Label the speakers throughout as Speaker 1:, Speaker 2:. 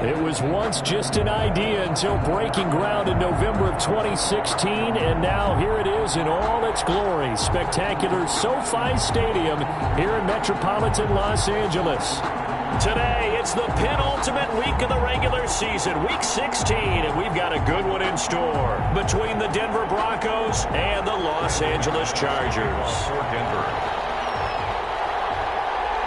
Speaker 1: It was once just an idea until breaking ground in November of 2016, and now here it is in all its glory. Spectacular SoFi Stadium here in metropolitan Los Angeles. Today, it's the penultimate week of the regular season, Week 16, and we've got a good one in store between the Denver Broncos and the Los Angeles Chargers.
Speaker 2: For Denver.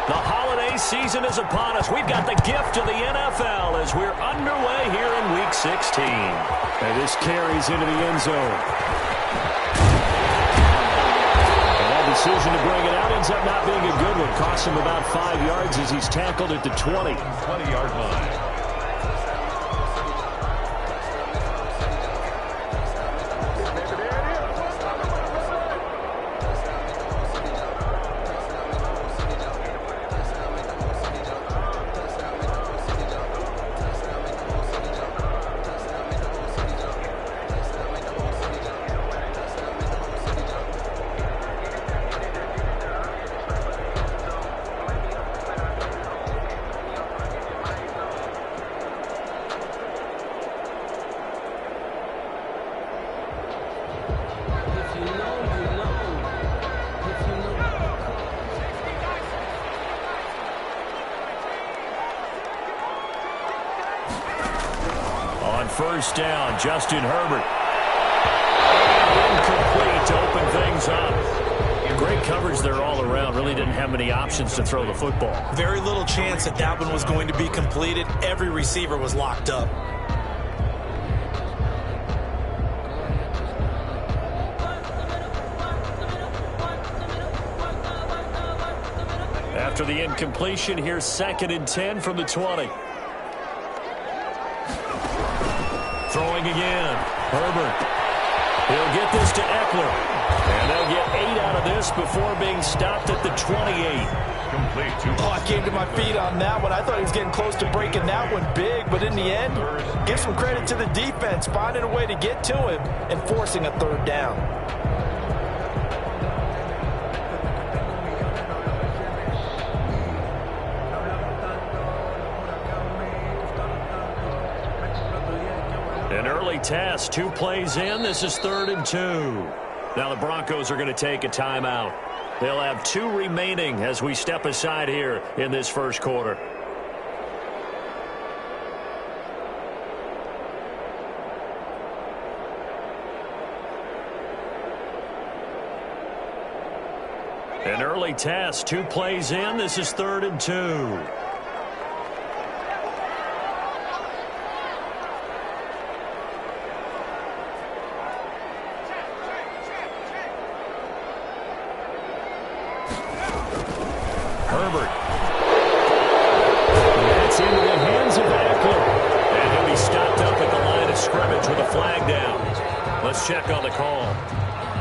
Speaker 1: The holiday season is upon us. We've got the gift of the NFL as we're underway here in Week 16. And this carries into the end zone. And that decision to bring it out ends up not being a good one. Costs him about 5 yards as he's tackled at the 20.
Speaker 2: 20-yard line.
Speaker 1: First down, Justin Herbert. Incomplete to open things up. Great coverage there all around. Really didn't have many options to throw the football.
Speaker 3: Very little chance that one was going to be completed. Every receiver was locked up.
Speaker 1: After the incompletion, here's 2nd and 10 from the 20. Throwing again. Herbert. He'll get this to Eckler. And they'll get 8 out of this before being stopped at the 28.
Speaker 2: Complete.
Speaker 3: I came to my feet on that one. I thought he was getting close to breaking that one big, but in the end, give some credit to the defense, finding a way to get to him and forcing a 3rd down.
Speaker 1: An early test, 2 plays in. This is 3rd and 2. Now the Broncos are going to take a timeout. They'll have 2 remaining as we step aside here in this first quarter. An early test, 2 plays in. This is 3rd and 2. Herbert. That's into the hands of Eckler. And he'll be stopped up at the line of scrimmage with a flag down. Let's check on the call.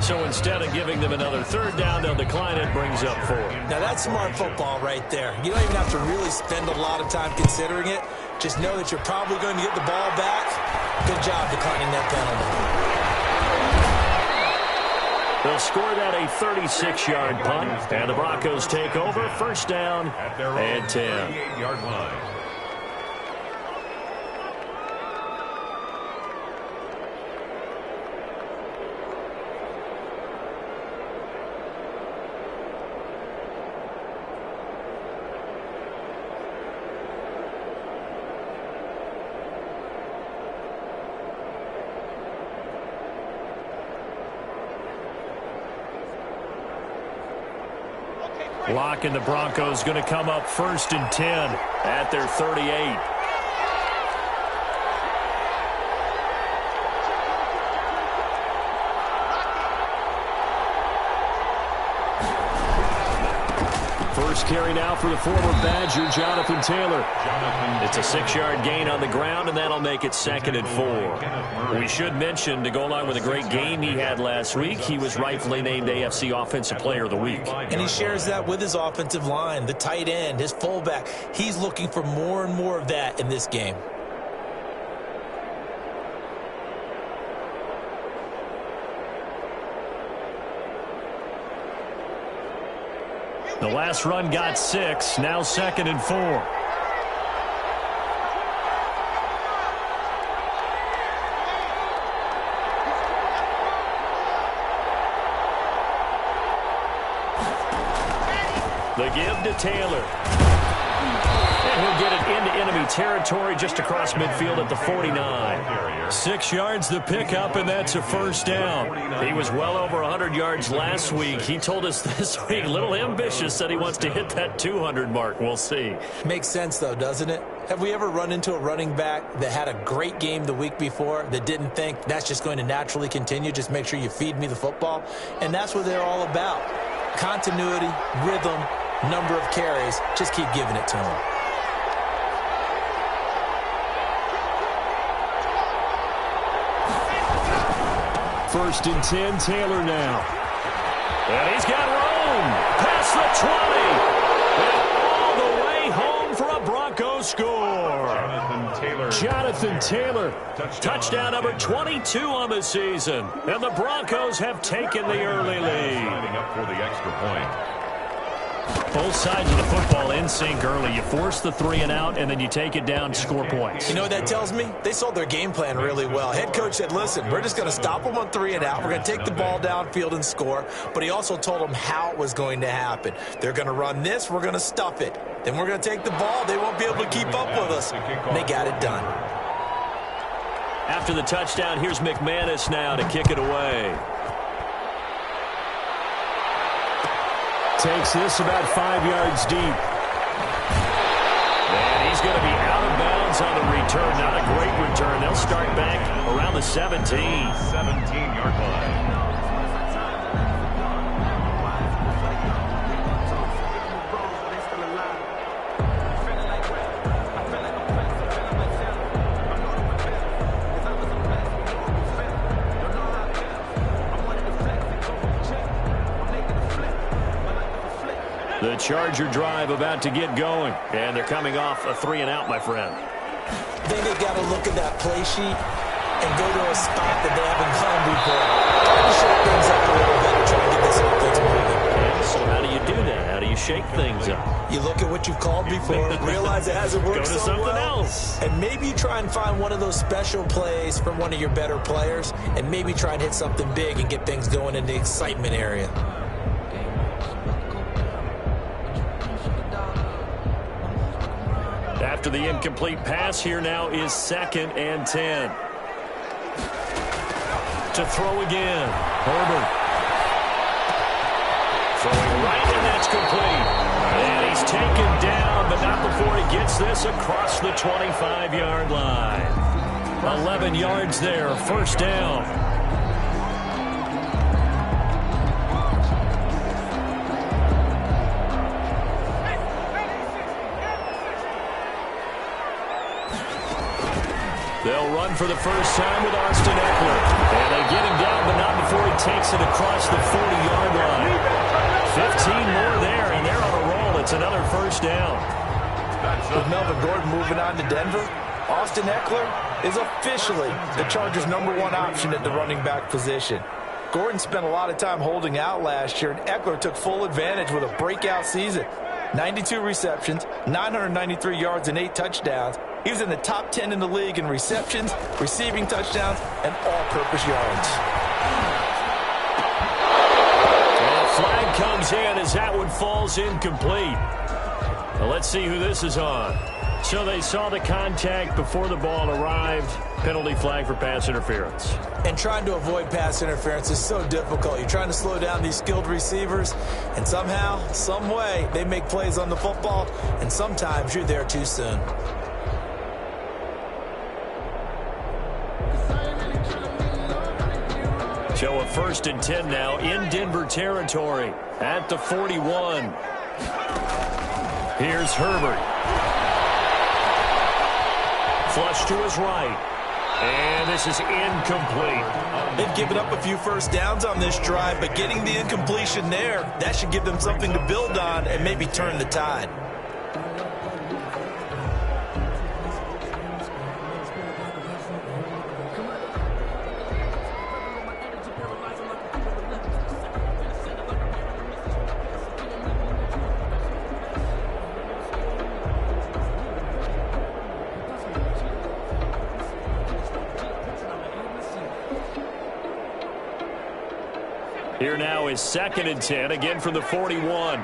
Speaker 1: So instead of giving them another 3rd down, they'll decline it, brings up 4.
Speaker 3: Now that's smart football right there. You don't even have to really spend a lot of time considering it. Just know that you're probably going to get the ball back. Good job declining that penalty.
Speaker 1: They'll score that a 36-yard punt, and the Broncos take over, 1st down and 10.
Speaker 2: 38-yard line.
Speaker 1: Lock and the Broncos going to come up 1st and 10 at their 38. First carry now for the former Badger, Jonathan Taylor. It's a 6-yard gain on the ground, and that'll make it 2nd and 4. We should mention, to go along with a great game he had last week, he was rightfully named AFC Offensive Player of the Week.
Speaker 3: And he shares that with his offensive line, the tight end, his fullback. He's looking for more and more of that in this game.
Speaker 1: The last run got 6, now 2nd and 4. The give to Taylor. And he'll get it into enemy territory just across midfield at the 49. 6 yards the pickup, and that's a first down. He was well over 100 yards last week. He told us this week, a little ambitious, that he wants to hit that 200 mark. We'll see.
Speaker 3: Makes sense, though, doesn't it? Have we ever run into a running back that had a great game the week before that didn't think that's just going to naturally continue? Just make sure you feed me the football. And that's what they're all about. Continuity, rhythm, number of carries. Just keep giving it to him.
Speaker 1: First and 10, Taylor now. And he's got room. Past the 20. And all the way home for a Broncos score. Jonathan Taylor. Touchdown number 22 on the season. And the Broncos have taken the early lead.
Speaker 2: Lining up for the extra point.
Speaker 1: Both sides of the football in sync early. You force the 3 and out, and then you take it down, score points.
Speaker 3: You know what that tells me? They sold their game plan really well. Head coach said, listen, we're just going to stop them on 3 and out. We're going to take the ball downfield and score. But he also told them how it was going to happen. They're going to run this. We're going to stuff it. Then we're going to take the ball. They won't be able to keep up with us. And they got it done.
Speaker 1: After the touchdown, here's McManus now to kick it away. Takes this about 5 yards deep. And he's going to be out of bounds on the return. Not a great return. They'll start back around the 17.
Speaker 2: 17-yard line.
Speaker 1: The Charger drive about to get going. And they're coming off a 3 and out, my friend.
Speaker 3: I think they got to look at that play sheet and go to a spot that they haven't gone before. Try to shake things up a little bit and try to get this offense moving.
Speaker 1: Okay, so how do you do that? How do you shake things up?
Speaker 3: You look at what you've called before, realize it hasn't worked
Speaker 1: Go to
Speaker 3: so
Speaker 1: something
Speaker 3: well,
Speaker 1: else.
Speaker 3: and maybe you try and find one of those special plays from one of your better players, and maybe try and hit something big and get things going in the excitement area.
Speaker 1: After the incomplete pass, here now is 2nd and 10. To throw again. Herbert. Throwing right, and that's complete. And he's taken down, but not before he gets this across the 25-yard line. 11 yards there, first down. They'll run for the first time with Austin Eckler. And they get him down, but not before he takes it across the 40-yard line. 15 more there, and they're on a roll. It's another first down.
Speaker 3: With Melvin Gordon moving on to Denver, Austin Eckler is officially the Chargers' #1 option at the running back position. Gordon spent a lot of time holding out last year, and Eckler took full advantage with a breakout season. 92 receptions, 993 yards, and 8 touchdowns. He was in the top 10 in the league in receptions, receiving touchdowns, and all-purpose yards.
Speaker 1: And a flag comes in as that one falls incomplete. Now let's see who this is on. So they saw the contact before the ball arrived. Penalty flag for pass interference.
Speaker 3: And trying to avoid pass interference is so difficult. You're trying to slow down these skilled receivers, and somehow, some way, they make plays on the football, and sometimes you're there too soon.
Speaker 1: So a 1st and 10 now in Denver territory at the 41. Here's Herbert. Flush to his right. And this is incomplete.
Speaker 3: They've given up a few first downs on this drive, but getting the incompletion there, that should give them something to build on and maybe turn the tide.
Speaker 1: Here now is 2nd and 10, again from the 41.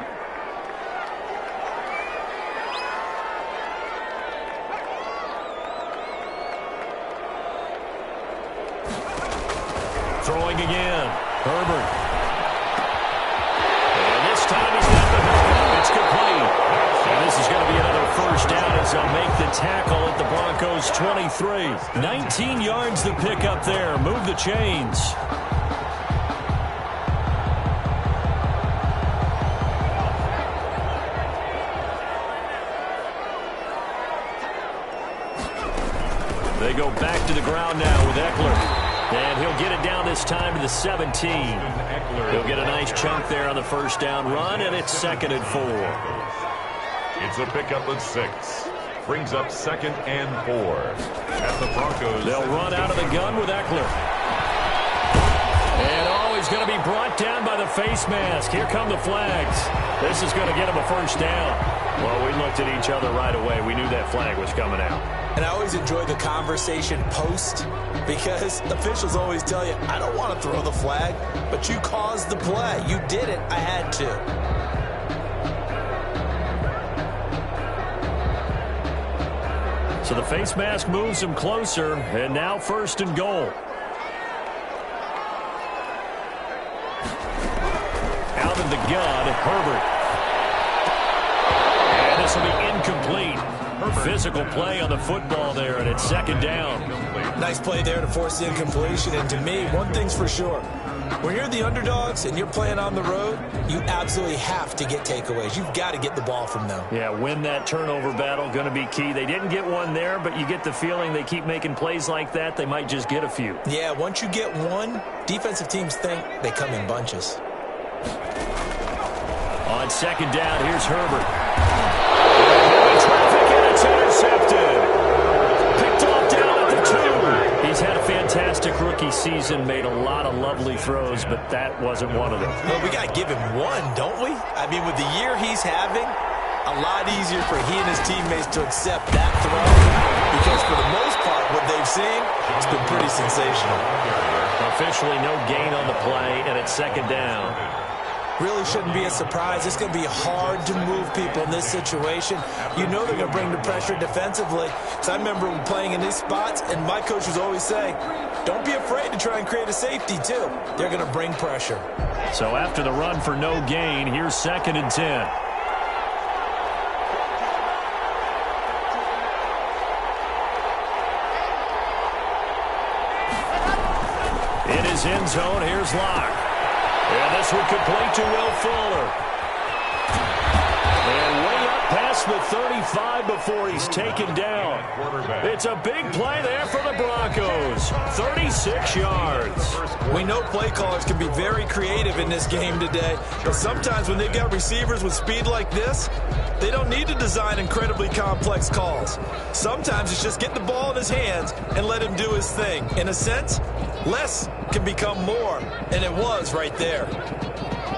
Speaker 1: Throwing again. Herbert. And this time he's got the hook. It's complete. And this is going to be another first down as they'll make the tackle at the Broncos' 23. 19 yards to pick up there. Move the chains. They go back to the ground now with Eckler. And he'll get it down this time to the 17. He'll get a nice chunk there on the first down run, and it's 2nd and 4.
Speaker 2: It's a pickup of 6. Brings up 2nd and 4. At the Broncos.
Speaker 1: They'll run out of the gun with Eckler. And he's going to be brought down by the face mask. Here come the flags. This is going to get him a first down. Well, we looked at each other right away. We knew that flag was coming out.
Speaker 3: And I always enjoy the conversation post because officials always tell you, I don't want to throw the flag, but you caused the play. You did it. I had to.
Speaker 1: So the face mask moves him closer, and now 1st and goal. Out of the gun, Herbert. And this will be incomplete. Physical play on the football there, and it's 2nd down.
Speaker 3: Nice play there to force the incompletion. And to me, one thing's for sure. When you're the underdogs and you're playing on the road, you absolutely have to get takeaways. You've got to get the ball from them.
Speaker 1: Yeah, win that turnover battle, going to be key. They didn't get one there, but you get the feeling they keep making plays like that, they might just get a few.
Speaker 3: Yeah, once you get one, defensive teams think they come in bunches.
Speaker 1: On 2nd down, here's Herbert. Traffic, and it's intercepted. Picked off down at the 2. He's had a fantastic rookie season, made a lot of lovely throws, but that wasn't one of them.
Speaker 3: Well, we got to give him one, don't we? I mean, with the year he's having, a lot easier for he and his teammates to accept that throw because for the most part, what they've seen, it's been pretty sensational.
Speaker 1: Officially no gain on the play, and it's 2nd down.
Speaker 3: Really shouldn't be a surprise. It's going to be hard to move people in this situation. You know they're going to bring the pressure defensively. So I remember playing in these spots, and my coach was always saying, don't be afraid to try and create a safety, too. They're going to bring pressure.
Speaker 1: So after the run for no gain, here's 2nd and 10. In his end zone, here's Locke. And this one complete to Will Fuller. And way up past the 35 before he's taken down. It's a big play there for the Broncos. 36 yards.
Speaker 3: We know play callers can be very creative in this game today, but sometimes when they've got receivers with speed like this, they don't need to design incredibly complex calls. Sometimes it's just get the ball in his hands and let him do his thing. In a sense, less can become more, and it was right there.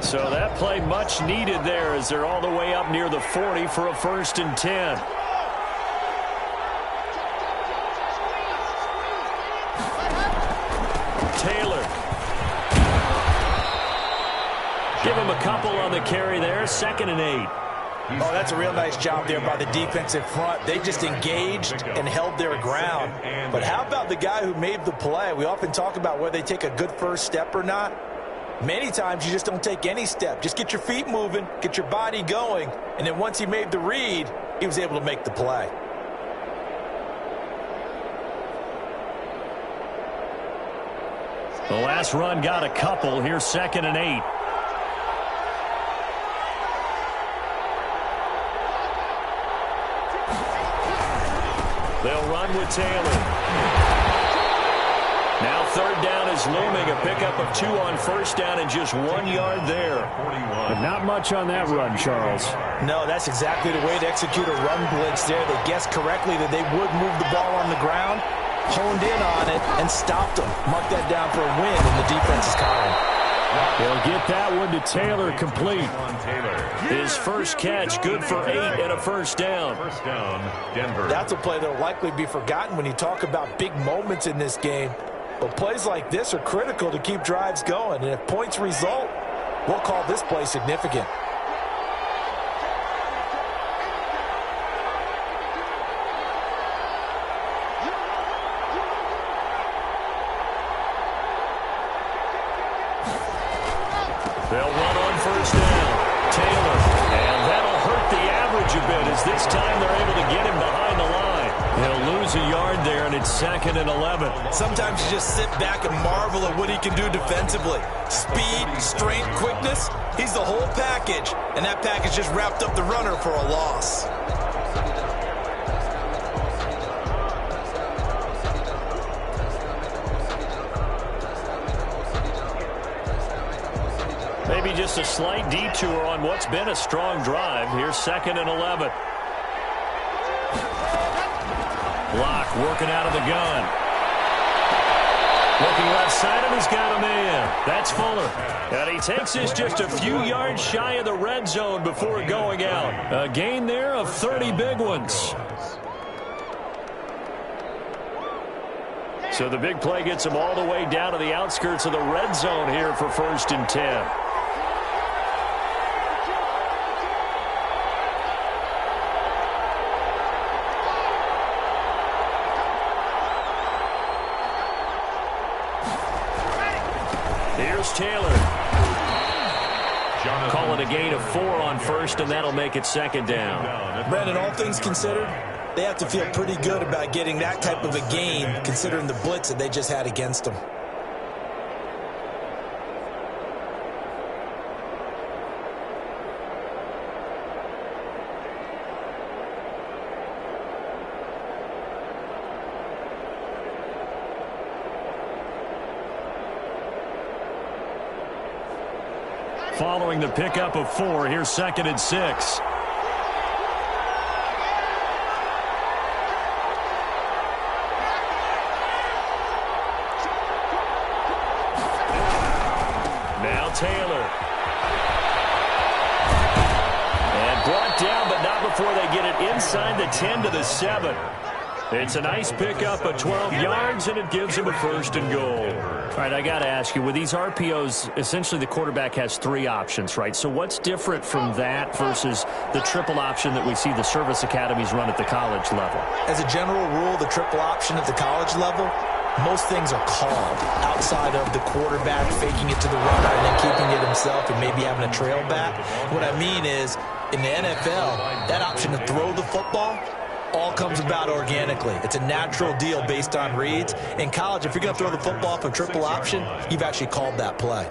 Speaker 1: So that play much needed there as they're all the way up near the 40 for a 1st and 10. Taylor. Give him a couple on the carry there. 2nd and 8.
Speaker 3: Oh, that's a real nice job there by the defensive front. They just engaged and held their ground. But how about the guy who made the play? We often talk about whether they take a good first step or not. Many times you just don't take any step. Just get your feet moving, get your body going, and then once he made the read, he was able to make the play.
Speaker 1: The last run got a couple. Here's 2nd and 8. They'll run with Taylor. Now 3rd down is looming. A pickup of 2 on 1st down and just 1 yard there. But not much on that run, Charles.
Speaker 3: No, that's exactly the way to execute a run blitz there. They guessed correctly that they would move the ball on the ground, honed in on it, and stopped them. Mark that down for a win in the defense's column.
Speaker 1: They'll get that one to Taylor complete. His first catch, good for 8 and a 1st down.
Speaker 2: First down, Denver.
Speaker 3: That's a play that will likely be forgotten when you talk about big moments in this game. But plays like this are critical to keep drives going. And if points result, we'll call this play significant.
Speaker 1: They'll run on first down. Taylor. And that'll hurt the average a bit as this time they're able to get him behind the line. He'll lose a yard there, and it's 2nd and 11.
Speaker 3: Sometimes you just sit back and marvel at what he can do defensively. Speed, strength, quickness. He's the whole package. And that package just wrapped up the runner for a loss.
Speaker 1: Maybe just a slight detour on what's been a strong drive. Here's 2nd and 11. Block working out of the gun. Looking left side, and he's got a man. That's Fuller. And he takes this just a few yards shy of the red zone before going out. A gain there of 30 big ones. So the big play gets him all the way down to the outskirts of the red zone here for 1st and 10. Here's Taylor. Call it a gain of 4 on 1st, and that'll make it 2nd down.
Speaker 3: Brandon, all things considered, they have to feel pretty good about getting that type of a gain, considering the blitz that they just had against them.
Speaker 1: Following the pickup of 4, here's 2nd and 6. Now Taylor. And brought down, but not before they get it inside the 10 to the 7. It's a nice pickup of 12 yards, and it gives him a 1st and goal. All right, I got to ask you, with these RPOs, essentially the quarterback has 3 options, right? So what's different from that versus the triple option that we see the service academies run at the college level?
Speaker 3: As a general rule, the triple option at the college level, most things are called outside of the quarterback faking it to the runner and then keeping it himself and maybe having a trail back. What I mean is, in the NFL, that option to throw the football all comes about organically. It's a natural deal based on reads. In college, if you're going to throw the football for triple option, you've actually called that play.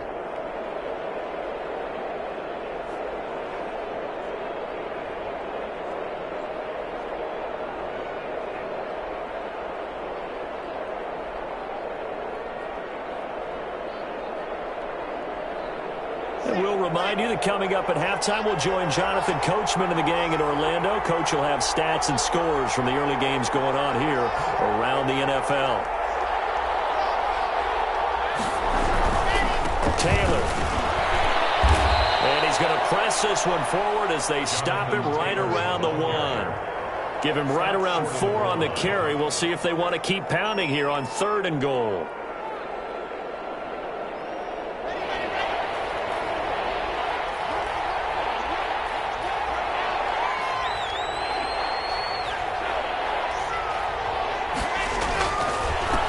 Speaker 1: We'll remind you that coming up at halftime, we'll join Jonathan Coachman and the gang in Orlando. Coach will have stats and scores from the early games going on here around the NFL. Taylor. And he's going to press this one forward as they stop him right around the 1. Give him right around 4 on the carry. We'll see if they want to keep pounding here on 3rd and goal.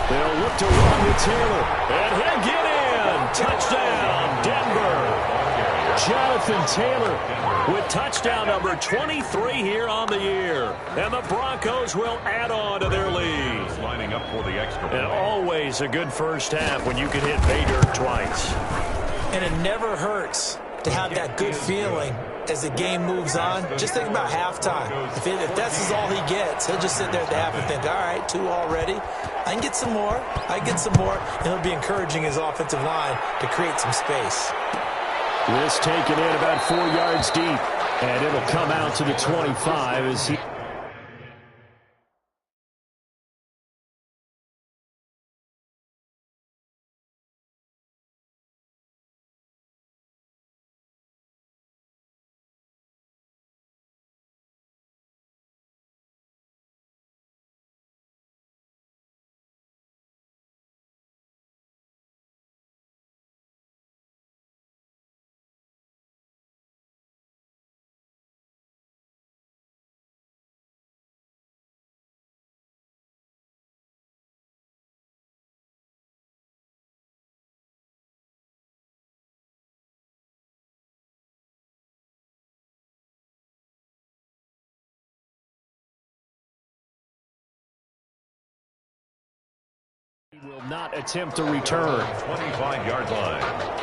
Speaker 1: They'll look to run with Taylor. And he'll get in. Touchdown, Denver. Jonathan Taylor with touchdown number 23 here on the year. And the Broncos will add on to their lead.
Speaker 2: Lining up for the extra point.
Speaker 1: And always a good first half when you can hit Bader twice.
Speaker 3: And it never hurts to have that good feeling as the game moves on. Just think about halftime. If that's all he gets, he'll just sit there at the half and think, all right, 2 already. I can get some more. I can get some more. And he'll be encouraging his offensive line to create some space.
Speaker 1: This taken in about 4 yards deep. And it'll come out to the 25 as he... Will not attempt to return.
Speaker 2: 25-yard line.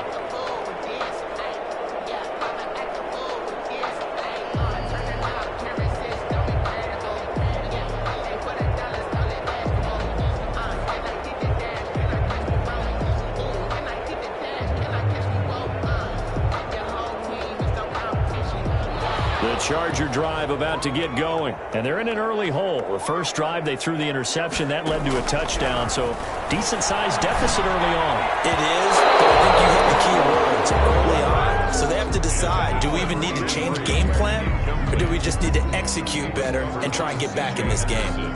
Speaker 1: Charger drive about to get going, and they're in an early hole. The first drive, they threw the interception. That led to a touchdown, so decent-sized deficit early on.
Speaker 3: It is, but I think you hit the key words early on. So they have to decide, do we even need to change game plan, or do we just need to execute better and try and get back in this game?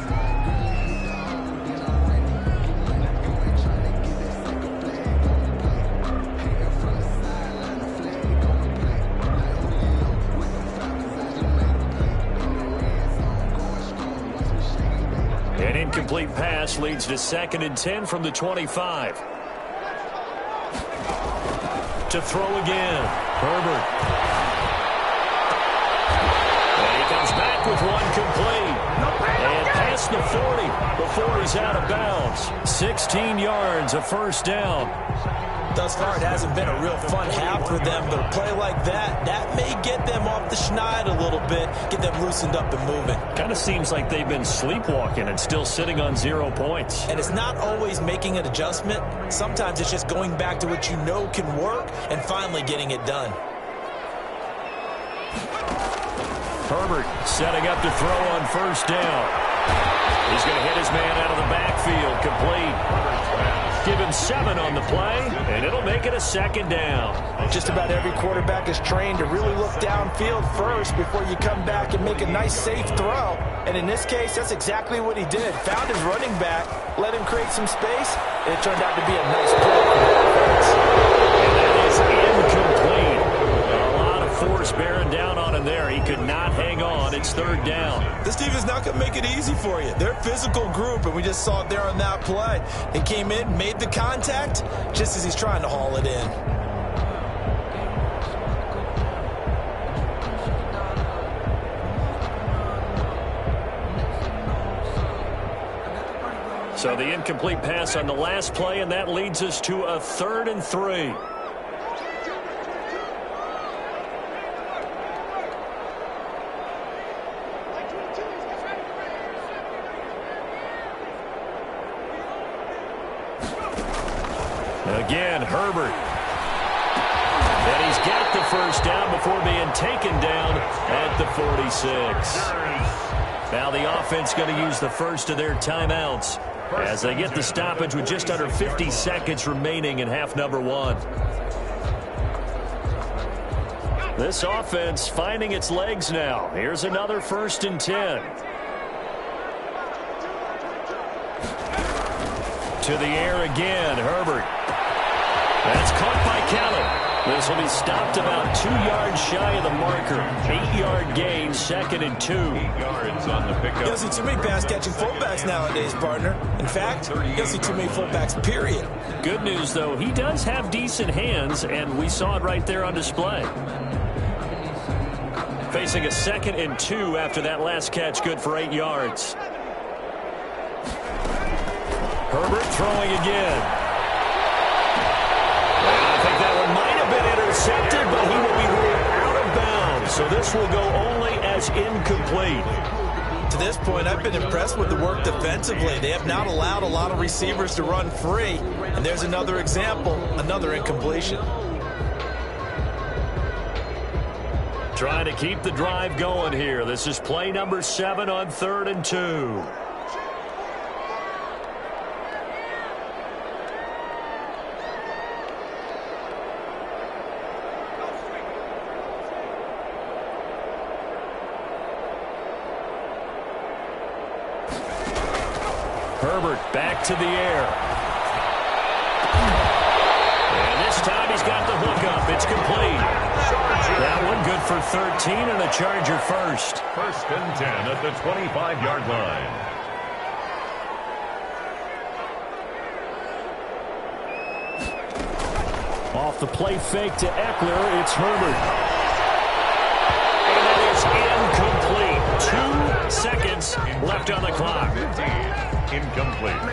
Speaker 1: Incomplete pass leads to 2nd and 10 from the 25. To throw again. Herbert. And he comes back with one complete. And past the 40 before he's out of bounds. 16 yards, a first down.
Speaker 3: Thus far, it hasn't been a real fun half for them, but a play like that may get them off the schneid a little bit, get them loosened up and moving.
Speaker 1: Kind of seems like they've been sleepwalking and still sitting on 0 points.
Speaker 3: And it's not always making an adjustment. Sometimes it's just going back to what you know can work and finally getting it done.
Speaker 1: Herbert setting up to throw on first down. He's going to hit his man out of the backfield, complete. Give him 7 on the play, and it'll make it a 2nd down.
Speaker 3: Just about every quarterback is trained to really look downfield first before you come back and make a nice, safe throw. And in this case, that's exactly what he did. Found his running back, let him create some space, and it turned out to be a nice play for the offense.
Speaker 1: And that is incomplete. A lot of force bearing down on him there. He could not hang on. It's 3rd down.
Speaker 3: This team is not going to make it easy for you. They're a physical group, and we just saw it there on that play. He came in, made the contact, just as he's trying to haul it in.
Speaker 1: So the incomplete pass on the last play, and that leads us to a 3rd and 3. Again, Herbert. And he's got the first down before being taken down at the 46. Now the offense going to use the first of their timeouts as they get the stoppage with just under 50 seconds remaining in half number 1. This offense finding its legs now. Here's another 1st and 10. To the air again, Herbert. That's caught by Kelly. This will be stopped about 2 yards shy of the marker. 8-yard gain, 2nd and 2.
Speaker 2: 8 yards on the pickup.
Speaker 3: You don't see too many pass-catching fullbacks nowadays, partner. In fact, you don't see too many fullbacks, period.
Speaker 1: Good news, though, he does have decent hands, and we saw it right there on display. Facing a 2nd and 2 after that last catch, good for 8 yards. Herbert throwing again. I think that one might have been intercepted, but he will be ruled out of bounds. So this will go only as incomplete.
Speaker 3: To this point, I've been impressed with the work defensively. They have not allowed a lot of receivers to run free. And there's another example, another incompletion.
Speaker 1: Trying to keep the drive going here. This is play number 7 on 3rd and 2. Herbert back to the air. And this time he's got the hookup. It's complete. That one good for 13 and a Charger first.
Speaker 2: 1st and 10 at the 25-yard line.
Speaker 1: Off the play fake to Eckler, it's Herbert. And that is incomplete. 2 seconds left on the clock.
Speaker 2: Incomplete.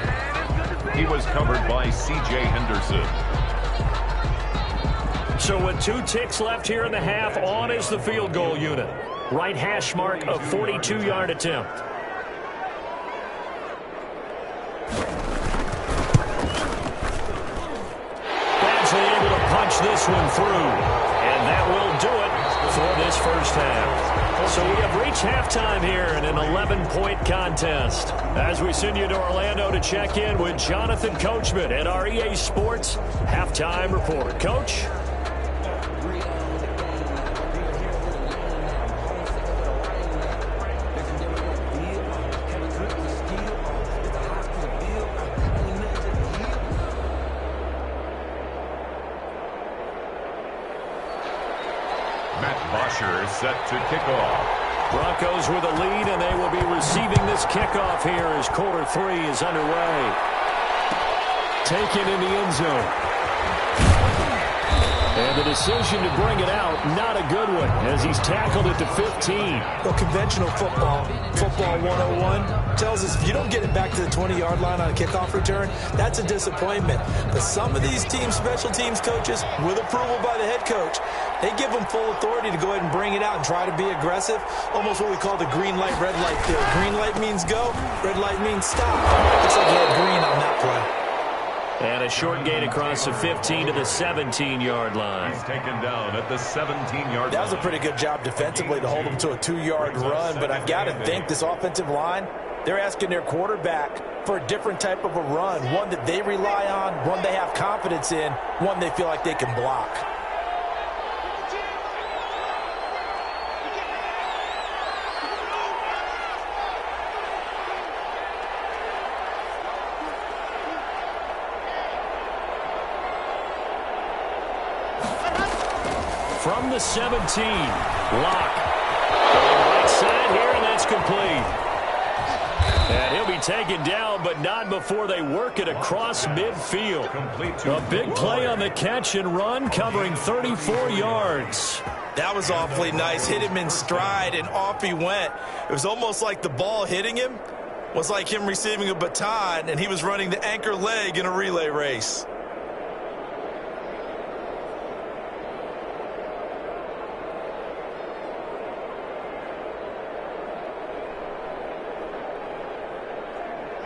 Speaker 2: He was covered by C.J. Henderson.
Speaker 1: So with 2 ticks left here in the half, on is the field goal unit. Right hash mark of 42-yard attempt. Badgley able to punch this one through. And that will do it for this first half. So we have reached halftime here in an 11-point contest. As we send you to Orlando to check in with Jonathan Coachman at our EA Sports Halftime Report. Coach?
Speaker 2: Set to kick off.
Speaker 1: Broncos with a lead, and they will be receiving this kickoff here as quarter 3 is underway. Taken in the end zone. And the decision to bring it out, not a good one, as he's tackled at the 15.
Speaker 3: Well, conventional football 101, tells us if you don't get it back to the 20-yard line on a kickoff return, that's a disappointment. But some of these team special teams coaches, with approval by the head coach, they give them full authority to go ahead and bring it out and try to be aggressive, almost what we call the green light, red light theory. Green light means go, red light means stop. Looks like he had green on that play.
Speaker 1: And a short gain across the 15 to the 17-yard line.
Speaker 2: He's taken down at the 17-yard line.
Speaker 3: That was a pretty good job defensively to hold him to a 2-yard run, but I've got to think this offensive line, they're asking their quarterback for a different type of a run, one that they rely on, one they have confidence in, one they feel like they can block.
Speaker 1: From the 17, Locke. Right side here, and that's complete. And he'll be taken down, but not before they work it across midfield. A big play on the catch and run, covering 34 yards.
Speaker 3: That was awfully nice. Hit him in stride, and off he went. It was almost like the ball hitting him was like him receiving a baton, and he was running the anchor leg in a relay race.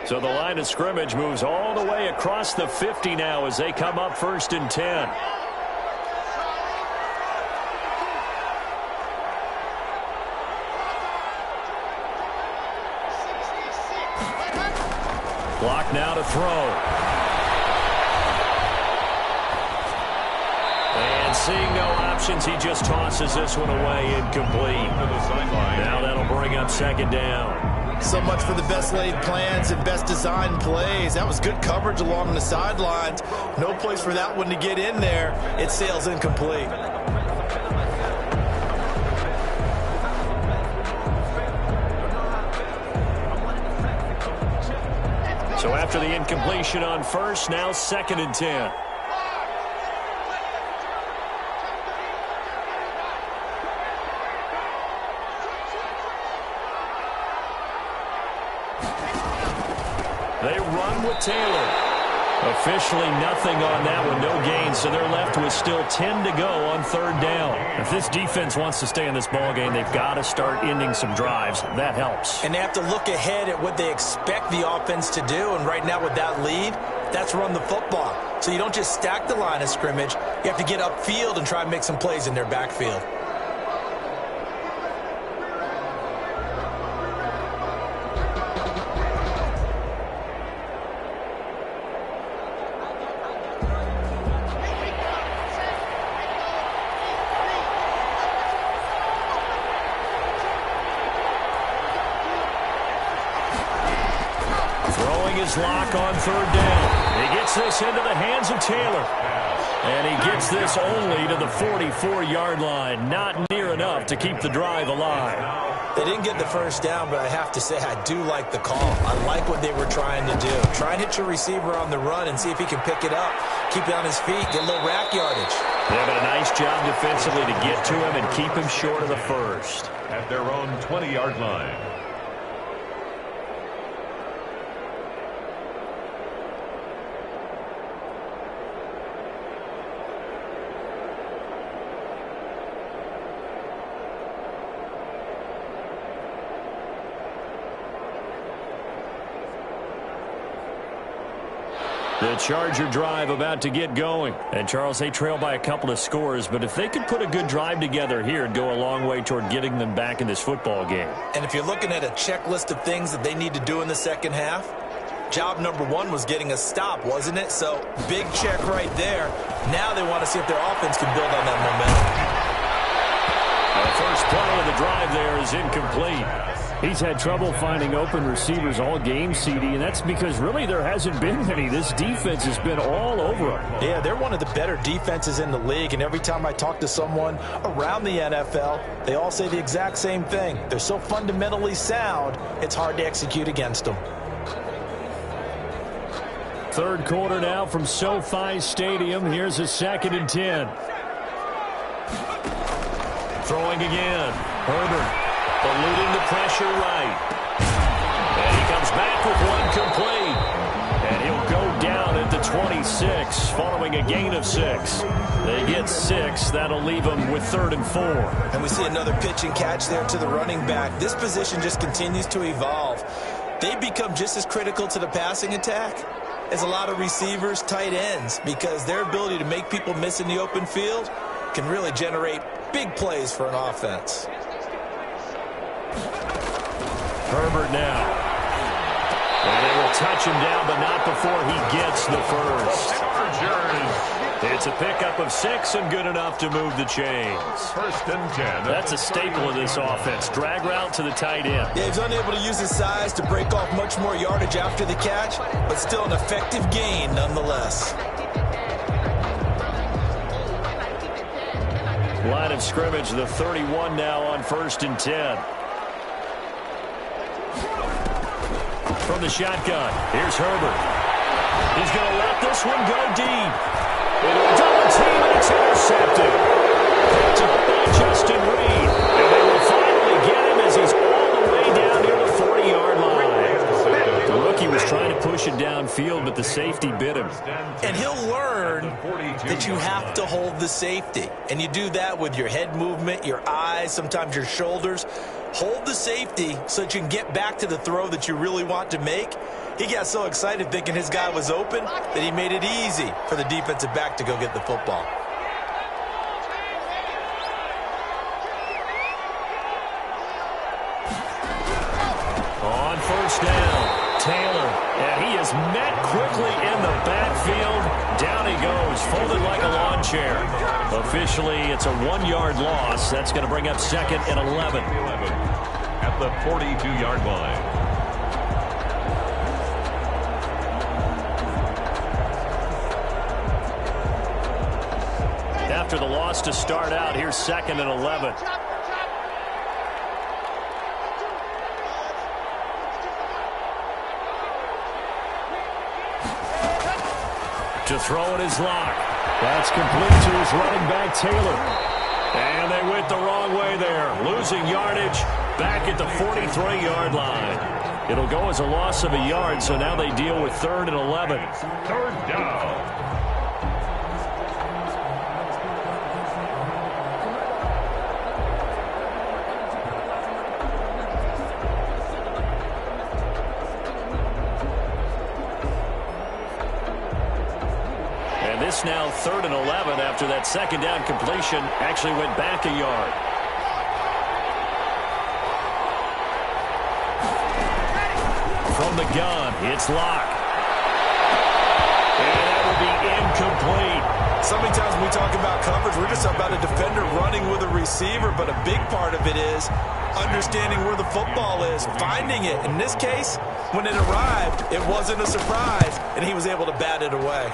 Speaker 1: So the line of scrimmage moves all the way across the 50 now as they come up 1st and 10. Clock now to throw. And seeing no options, he just tosses this one away, incomplete. Now that'll bring up 2nd down.
Speaker 3: So much for the best laid plans and best designed plays. That was good coverage along the sidelines. No place for that one to get in there. It sails incomplete.
Speaker 1: So after the incompletion on 1st, now 2nd and 10. They run with Taylor. Officially nothing on that one, no gain, so they're left with still 10 to go on 3rd down. If this defense wants to stay in this ballgame, they've got to start ending some drives. That helps.
Speaker 3: And they have to look ahead at what they expect the offense to do, and right now with that lead, that's run the football. So you don't just stack the line of scrimmage. You have to get upfield and try and make some plays in their backfield.
Speaker 1: Lock on 3rd down. He gets this into the hands of Taylor. And he gets this only to the 44-yard line. Not near enough to keep the drive alive.
Speaker 3: They didn't get the 1st down, but I have to say I do like the call. I like what they were trying to do. Try and hit your receiver on the run and see if he can pick it up. Keep it on his feet. Get a little rack yardage.
Speaker 1: Yeah, but a nice job defensively to get to him and keep him short of the 1st.
Speaker 2: At their own 20-yard line.
Speaker 1: The Charger drive about to get going. And, Charles, they trail by a couple of scores, but if they could put a good drive together here, it'd go a long way toward getting them back in this football game.
Speaker 3: And if you're looking at a checklist of things that they need to do in the second half, job number one was getting a stop, wasn't it? So, big check right there. Now they want to see if their offense can build on that momentum.
Speaker 1: The first play of the drive there is incomplete. He's had trouble finding open receivers all game, CD, and that's because really there hasn't been many. This defense has been all over them.
Speaker 3: Yeah, they're one of the better defenses in the league, and every time I talk to someone around the NFL, they all say the exact same thing. They're so fundamentally sound, it's hard to execute against them.
Speaker 1: Third quarter now from SoFi Stadium. Here's a 2nd and 10. Throwing again. Herbert. Eluding the pressure right. And he comes back with one complete. And he'll go down at the 26 following a gain of 6. They get 6. That'll leave them with 3rd and 4.
Speaker 3: And we see another pitch and catch there to the running back. This position just continues to evolve. They become just as critical to the passing attack as a lot of receivers, tight ends, because their ability to make people miss in the open field can really generate big plays for an offense.
Speaker 1: Herbert now. And they will touch him down, but not before he gets the first. It's a pickup of 6 and good enough to move the chains.
Speaker 2: 1st and 10.
Speaker 1: That's a staple of this offense. Drag route to the tight end.
Speaker 3: Yeah, he's unable to use his size to break off much more yardage after the catch, but still an effective gain nonetheless.
Speaker 1: Line of scrimmage, the 31 now on 1st and 10. From the shotgun, here's Herbert. He's going to let this one go deep. Double team, and it's intercepted. Picked up by Justin Reed. And they will finally get him as he's all the way down near the 40-yard line. The rookie was trying to push it downfield, but the safety bit him.
Speaker 3: And he'll learn that you have to hold the safety. And you do that with your head movement, your eyes, sometimes your shoulders. Hold the safety so that you can get back to the throw that you really want to make. He got so excited thinking his guy was open that he made it easy for the defensive back to go get the football.
Speaker 1: On 1st down, Taylor, and he is met quickly in the backfield. Down he goes, folded like a lawn chair. Officially, it's a 1-yard loss. That's going to bring up 2nd and 11.
Speaker 2: At the 42-yard line.
Speaker 1: After the loss to start out, here's 2nd and 11. To throw it is Locke. That's complete to his running back, Taylor. And they went the wrong way there. Losing yardage back at the 43-yard line. It'll go as a loss of a yard, so now they deal with 3rd and 11.
Speaker 2: 3rd down.
Speaker 1: Now 3rd and 11 after that 2nd down completion actually went back a yard. From the gun, it's Locke. And that will be incomplete.
Speaker 3: So many times when we talk about coverage, we're just about a defender running with a receiver, but a big part of it is understanding where the football is, finding it. In this case, when it arrived, it wasn't a surprise, and he was able to bat it away.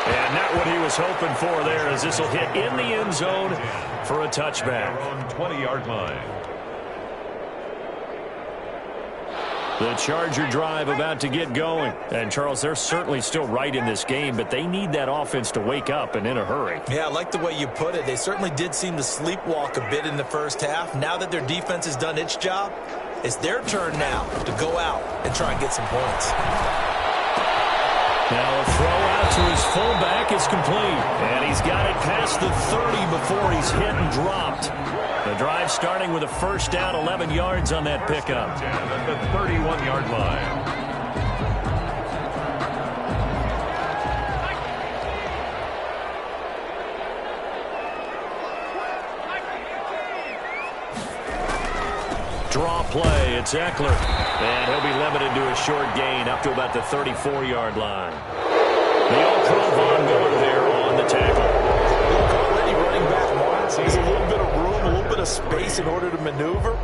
Speaker 1: And not what he was hoping for there, as this will hit in the end zone for a touchback.
Speaker 2: On 20-yard line.
Speaker 1: The Charger drive about to get going. And, Charles, they're certainly still right in this game, but they need that offense to wake up and in a hurry.
Speaker 3: Yeah, I like the way you put it. They certainly did seem to sleepwalk a bit in the first half. Now that their defense has done its job, it's their turn now to go out and try and get some points.
Speaker 1: Now a throw out to his fullback is complete. And he's got it past the 30 before he's hit and dropped. The drive starting with a 1st down, 11 yards on that pickup.
Speaker 2: At the 31-yard line.
Speaker 1: Draw play. It's Eckler. And he'll be limited to a short gain up to about the 34-yard line. The All-Pro Von Miller there on the tackle.
Speaker 3: Look, already running back wants a little bit of room, a little bit of space in order to maneuver.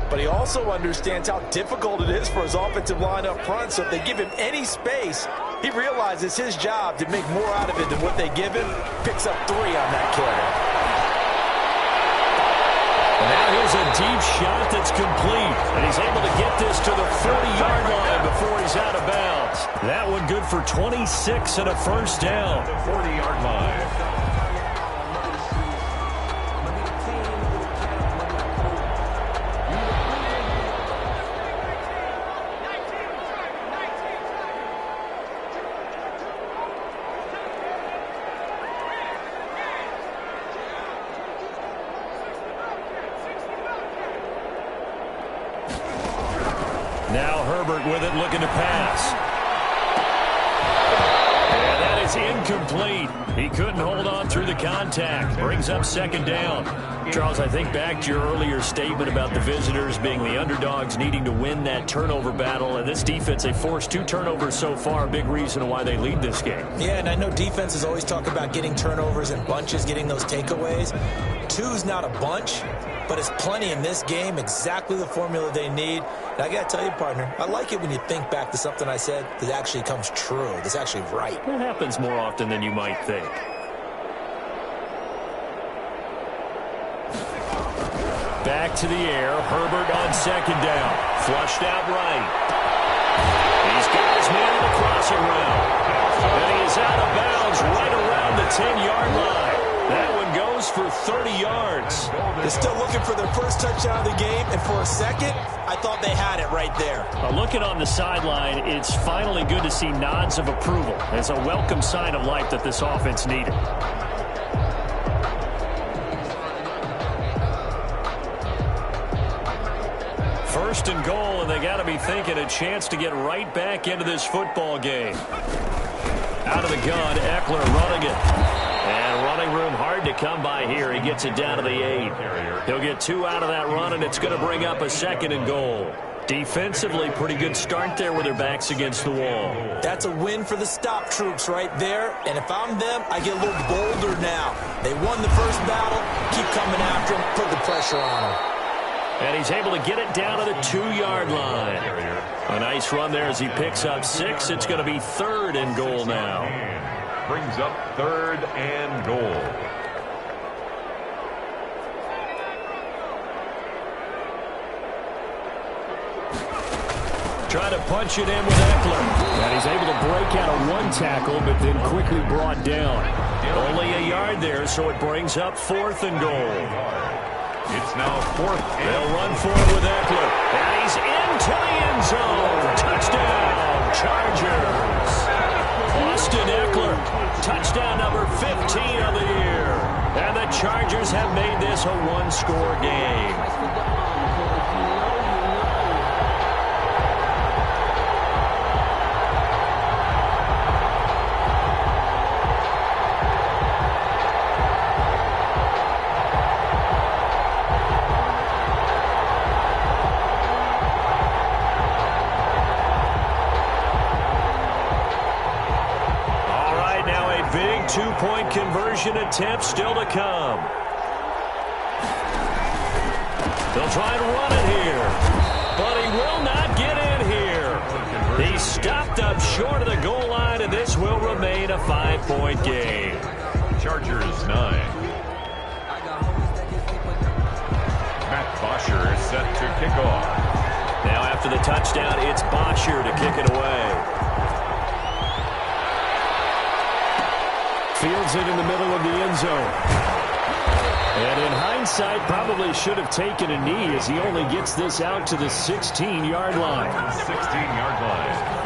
Speaker 3: But he also understands how difficult it is for his offensive line up front. So if they give him any space, he realizes his job to make more out of it than what they give him. Picks up 3 on that carry.
Speaker 1: Now here's a deep shot that's complete. And he's able to get this to the 40-yard line before he's out of bounds. That one good for 26 and a first down.
Speaker 2: 40-yard line.
Speaker 1: Now Herbert with it, looking to pass. And that is incomplete. He couldn't hold on through the contact. Brings up second down. Charles, I think back to your earlier statement about the visitors being the underdogs needing to win that turnover battle. And this defense, they forced 2 turnovers so far. Big reason why they lead this game.
Speaker 4: Yeah, and I know defenses always talk about getting turnovers and bunches, getting those takeaways. 2's not a bunch, but it's plenty in this game, exactly the formula they need. And I got to tell you, partner, I like it when you think back to something I said that actually comes true, that's actually right.
Speaker 1: That happens more often than you might think. Back to the air. Herbert on second down. Flushed out right. He's got his man in the crossing route. And he is out of bounds right around the 10-yard line. That one goes for 30 yards.
Speaker 4: They're still looking for their first touchdown of the game, and for a second, I thought they had it right there.
Speaker 1: Looking on the sideline, it's finally good to see nods of approval. It's a welcome sign of life that this offense needed. First and goal, and they got to be thinking a chance to get right back into this football game. Out of the gun, Eckler running it. And running room hard to come by here. He gets it down to the 8. He'll get 2 out of that run, and it's going to bring up a second and goal. Defensively, pretty good start there with their backs against the wall.
Speaker 4: That's a win for the stop troops right there. And if I'm them, I get a little bolder now. They won the first battle. Keep coming after them. Put the pressure on them.
Speaker 1: And he's able to get it down to the 2-yard line. A nice run there as he picks up 6. It's going to be 3rd and goal now.
Speaker 2: Brings up 3rd and goal.
Speaker 1: Trying to punch it in with Eckler. And he's able to break out of 1 tackle, but then quickly brought down. Only a yard there, so it brings up 4th and goal.
Speaker 2: It's now 4th.
Speaker 1: They'll run for it with Eckler. And he's into the end zone. Touchdown, Chargers. Austin Eckler, touchdown number 15 of the year. And the Chargers have made this a 1-score game. Big 2-point conversion attempt still to come. They'll try and run it here, but he will not get in here. He's stopped up short of the goal line, and this will remain a 5-point game.
Speaker 2: Chargers 9. Matt Bosher is set to kick off.
Speaker 1: Now after the touchdown, it's Bosher to kick it away. Fields it in the middle of the end zone. And in hindsight, probably should have taken a knee as he only gets this out to the 16-yard line.
Speaker 2: 16-yard line.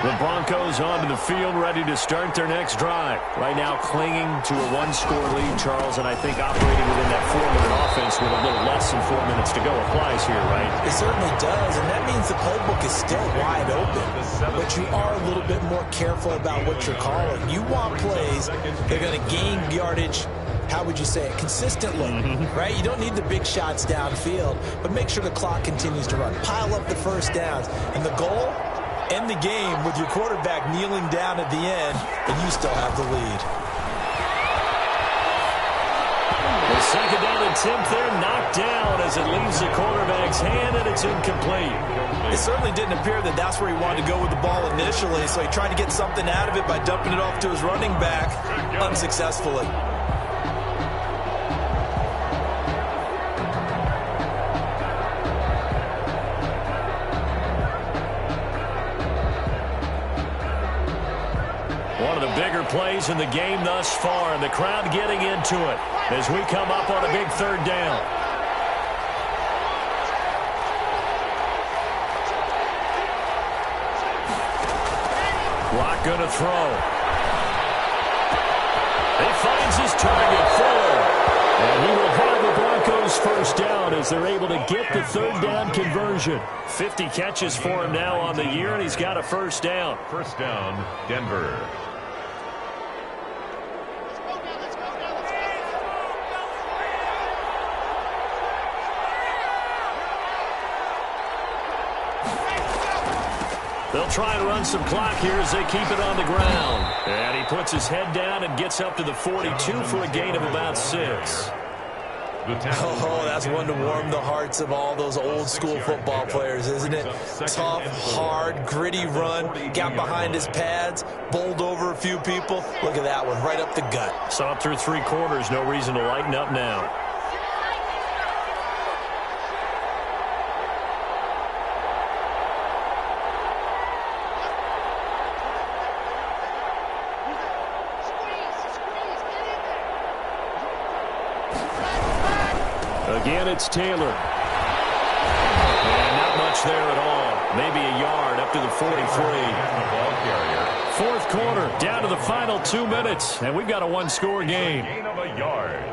Speaker 1: The Broncos onto the field, ready to start their next drive. Right now clinging to a 1-score lead, Charles, and I think operating within that 4-minute offense with a little less than 4 minutes to go applies here, right?
Speaker 4: It certainly does, and that means the playbook is still wide open. But you are a little bit more careful about what you're calling. You want plays that are going to gain yardage how would you say it, consistently, right? You don't need the big shots downfield, but make sure the clock continues to run. Pile up the first downs. And the goal, end the game with your quarterback kneeling down at the end, and you still have the lead.
Speaker 1: The second down and 10th there, knocked down as it leaves the quarterback's hand, and it's incomplete.
Speaker 3: It certainly didn't appear that that's where he wanted to go with the ball initially, so he tried to get something out of it by dumping it off to his running back unsuccessfully.
Speaker 1: One of the bigger plays in the game thus far, and the crowd getting into it as we come up on a big third down. Rock going to throw. He finds his target, Fuller. And he will have the Broncos first down as they're able to get the third down conversion. 50 catches for him now on the year, and he's got a first down.
Speaker 2: First down, Denver.
Speaker 1: They'll try and run some clock here as they keep it on the ground. And he puts his head down and gets up to the 42 for a gain of about 6.
Speaker 3: Oh, that's one to warm the hearts of all those old school football players, isn't it? Tough, hard, gritty run, got behind his pads, bowled over a few people. Look at that one, right up the gut.
Speaker 1: Saw it through 3 quarters, no reason to lighten up now. Again, it's Taylor. And not much there at all. Maybe a yard up to the 43. Fourth quarter, down to the final 2 minutes, and we've got a one-score game.
Speaker 2: Gain of a yard,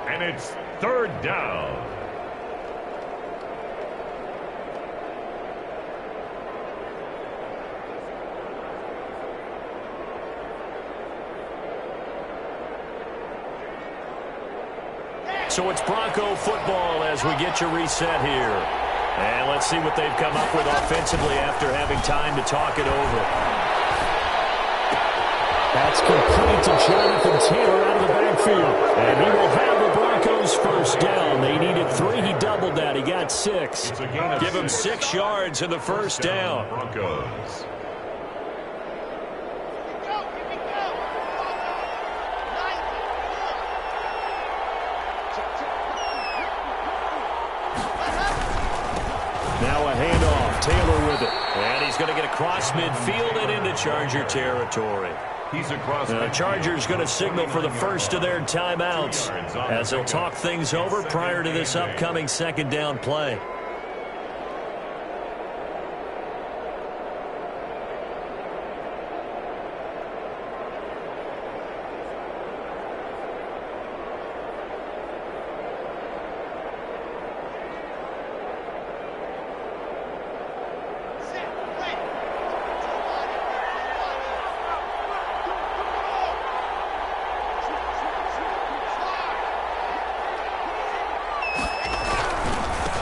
Speaker 2: and it's third down.
Speaker 1: So it's Bronco football as we get you reset here. And let's see what they've come up with offensively after having time to talk it over. That's complete to Jonathan Taylor out of the backfield. And he will have the Broncos first down. They needed 3. He doubled that. He got 6. Give him 6 yards in the first down.
Speaker 2: Broncos.
Speaker 1: Now a handoff. Taylor with it. And he's going to get across midfield and into Charger territory.
Speaker 2: He's across.
Speaker 1: The Chargers going to signal for the first of their timeouts as they'll talk things over prior to this upcoming second down play.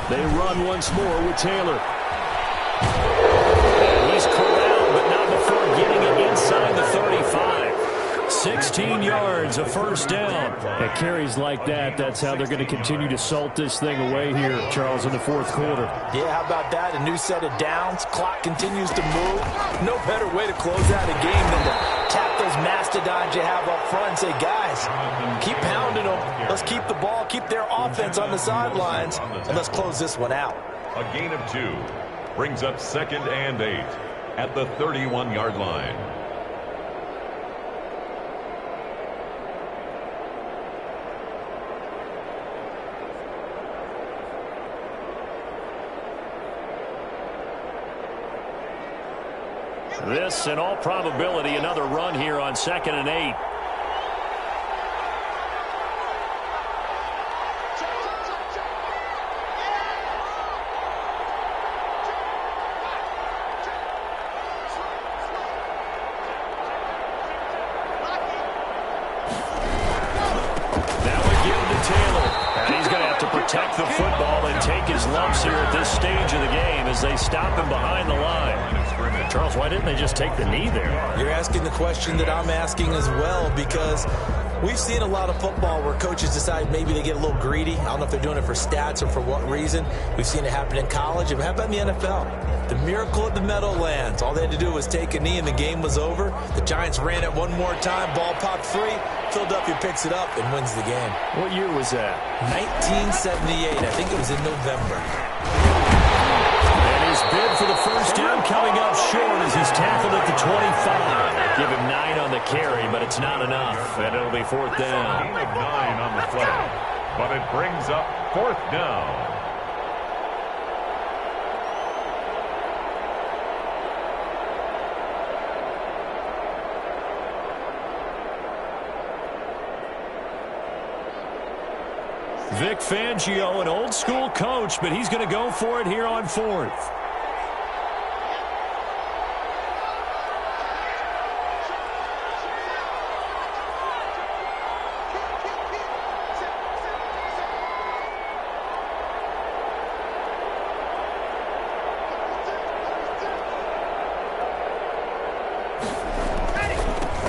Speaker 1: They run once more with Taylor. And he's corralled, but not before getting it inside the 35. 16 yards, a first down. At carries like that, that's how they're going to continue to salt this thing away here, Charles, in the fourth quarter.
Speaker 3: Yeah, how about that? A new set of downs. Clock continues to move. No better way to close out a game than to tap those mastodons you have up front and say, guys, keep pounding them. Let's keep the ball, keep their offense on the sidelines, and let's close this one out.
Speaker 2: A gain of 2 brings up second and 8 at the 31-yard line.
Speaker 1: This, in all probability, another run here on second and 8. Now protect the football and take his lumps here at this stage of the game as they stop him behind the line. Charles, why didn't they just take the knee there?
Speaker 4: You're asking the question that I'm asking as well, because we've seen a lot of football where coaches decide maybe they get a little greedy. I don't know if they're doing it for stats or for what reason. We've seen it happen in college. And how about in the NFL? The miracle at the Meadowlands. All they had to do was take a knee and the game was over. The Giants ran it one more time. Ball popped free. Philadelphia picks it up and wins the game.
Speaker 1: What year was that?
Speaker 4: 1978. I think it was in November.
Speaker 1: And his bid for the first down coming up short as he's tackled at the 25. Give him 9 on the carry, but it's not enough. And it'll be fourth down.
Speaker 2: 9 on the play, but it brings up fourth down.
Speaker 1: Vic Fangio, an old-school coach, but he's going to go for it here on fourth.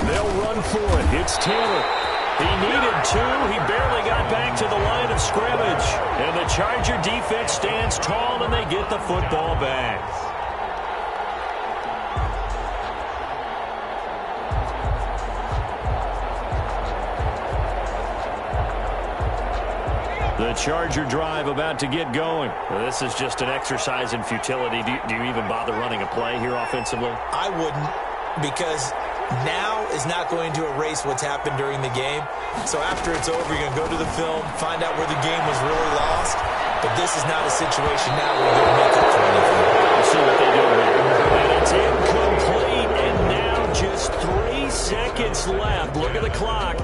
Speaker 1: They'll run for it. It's Taylor. He needed 2. He barely got back to the line of scrimmage. And the Charger defense stands tall, and they get the football back. The Charger drive about to get going. Well, this is just an exercise in futility. Do you even bother running a play here offensively?
Speaker 4: I wouldn't, because now is not going to erase what's happened during the game. So after it's over, you're going to go to the film, find out where the game was really lost. But this is not a situation now where you're going to make up for anything.
Speaker 1: We'll see what they do here. And it's incomplete, and now just 3 seconds left. Look at the clock.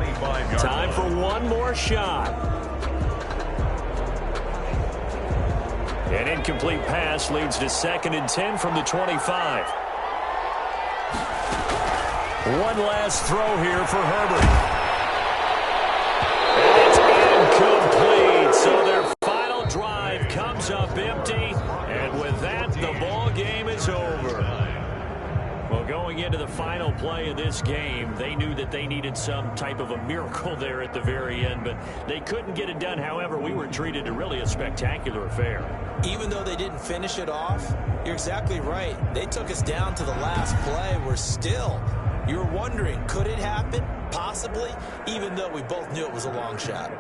Speaker 1: Time for one more shot. An incomplete pass leads to 2nd and 10 from the 25. One last throw here for Herbert. And it's incomplete. So their final drive comes up empty. And with that, the ball game is over. Well, going into the final play of this game, they knew that they needed some type of a miracle there at the very end, but they couldn't get it done. However, we were treated to really a spectacular affair.
Speaker 4: Even though they didn't finish it off, you're exactly right. They took us down to the last play. We're still... You're wondering, could it happen? Possibly, even though we both knew it was a long shot.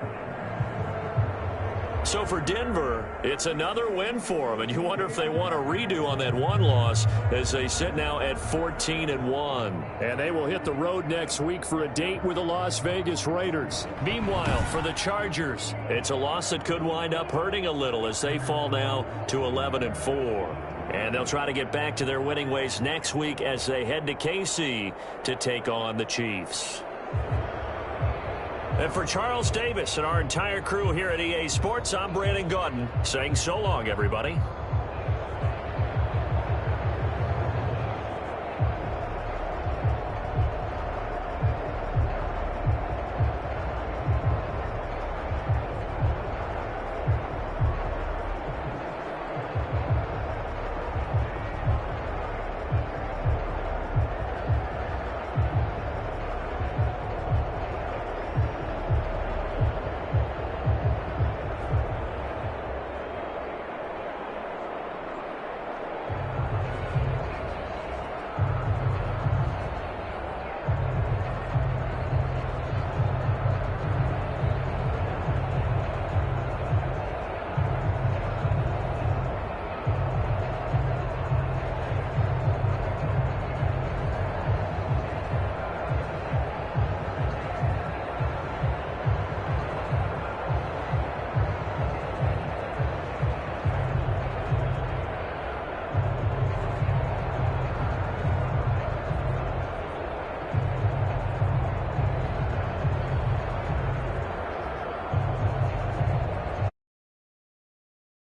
Speaker 1: So for Denver, it's another win for them, and you wonder if they want a redo on that one loss as they sit now at 14-1. And they will hit the road next week for a date with the Las Vegas Raiders. Meanwhile, for the Chargers, it's a loss that could wind up hurting a little as they fall now to 11-4. And they'll try to get back to their winning ways next week as they head to KC to take on the Chiefs. And for Charles Davis and our entire crew here at EA Sports, I'm Brandon Gaudin saying so long, everybody.